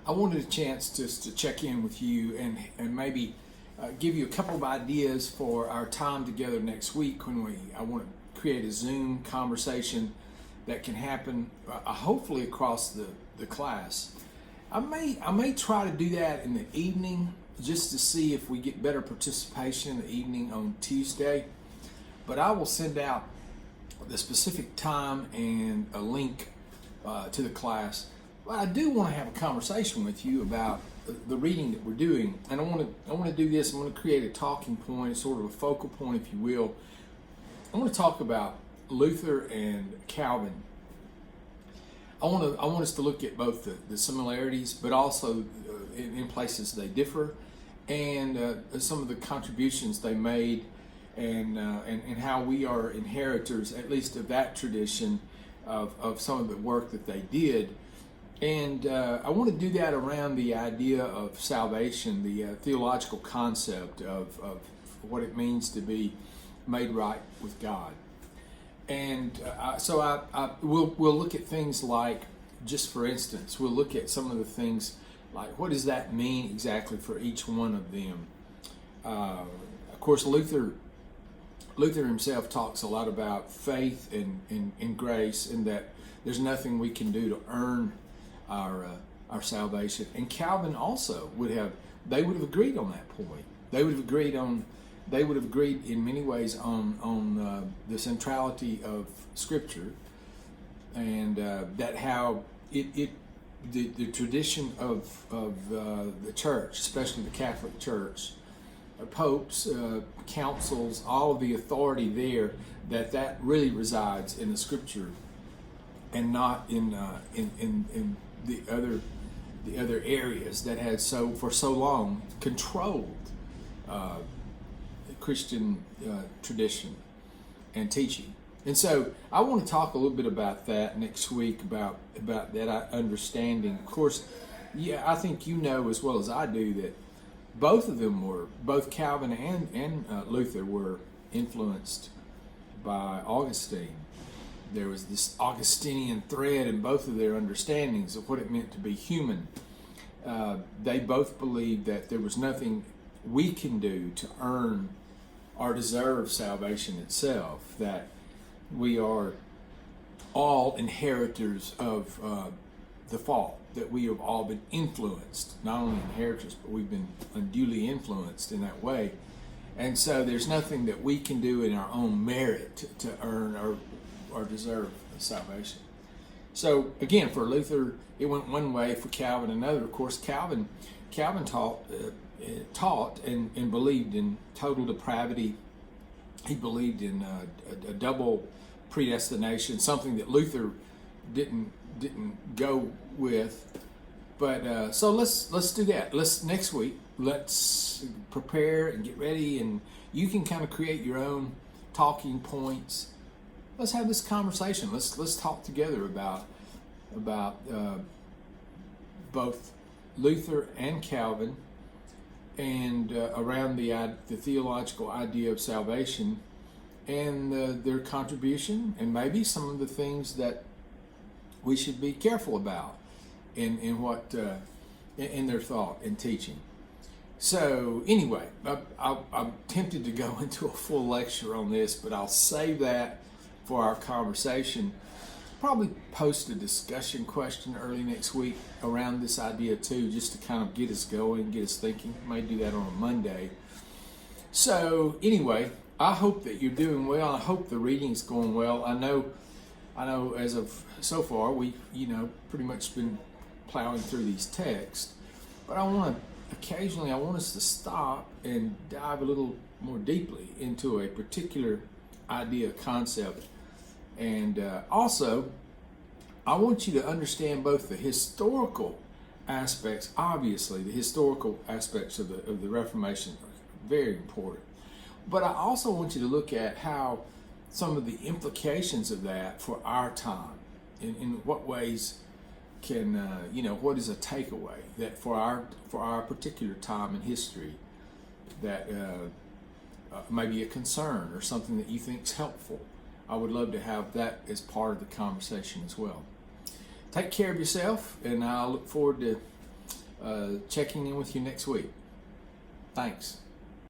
I wanted a chance just to check in with you and maybe give you a couple of ideas for our time together next week when I want to create a Zoom conversation that can happen hopefully across the class. I may try to do that in the evening just to see if we get better participation in the evening on Tuesday. But I will send out the specific time and a link to the class. But I do want to have a conversation with you about the reading that we're doing, and I want to do this. I want to create a talking point, sort of a focal point, if you will. I want to talk about Luther and Calvin. I want us to look at both the similarities, but also in places they differ, and some of the contributions they made, and how we are inheritors, at least of that tradition, of some of the work that they did. And I want to do that around the idea of salvation, the theological concept of what it means to be made right with God. And we'll look at things like, just for instance, we'll look at some of the things like, what does that mean exactly for each one of them? Of course, Luther himself talks a lot about faith and grace, and that there's nothing we can do to earn our salvation. And Calvin also would have agreed on that point. They would have agreed in many ways on the centrality of Scripture, and that how the tradition of the church, especially the Catholic Church, popes, councils, all of the authority there, that really resides in the Scripture and not in the other areas that had for so long controlled Christian tradition and teaching. And so I want to talk a little bit about that next week, about that understanding. Of course, I think you know as well as I do that both Calvin and Luther were influenced by Augustine. There was this Augustinian thread in both of their understandings of what it meant to be human. They both believed that there was nothing we can do to earn or deserve salvation itself, that we are all inheritors of the fall, that we have all been influenced, not only inheritors, but we've been unduly influenced in that way. And so there's nothing that we can do in our own merit to earn or deserve salvation. So again, for Luther, it went one way. For Calvin, another. Of course, Calvin taught and believed in total depravity. He believed in a double predestination, something that Luther didn't go with. But so let's do that. Next week. Let's prepare and get ready, and you can kind of create your own talking points. Let's have this conversation. Let's talk together about both Luther and Calvin, and around the theological idea of salvation, and their contribution, and maybe some of the things that we should be careful about in what in their thought and teaching. So anyway, I'm tempted to go into a full lecture on this, but I'll save that for our conversation. Probably post a discussion question early next week around this idea too, just to kind of get us going, get us thinking. May do that on a Monday. So anyway, I hope that you're doing well. I hope the reading's going well. I know as of so far, we've pretty much been plowing through these texts, but I want us to stop and dive a little more deeply into a particular idea, concept. And also, I want you to understand both the historical aspects. Obviously, the historical aspects of the Reformation are very important. But I also want you to look at how some of the implications of that for our time, in what ways can, what is a takeaway that for our particular time in history that may be a concern or something that you think is helpful. I would love to have that as part of the conversation as well. Take care of yourself, and I look forward to checking in with you next week. Thanks.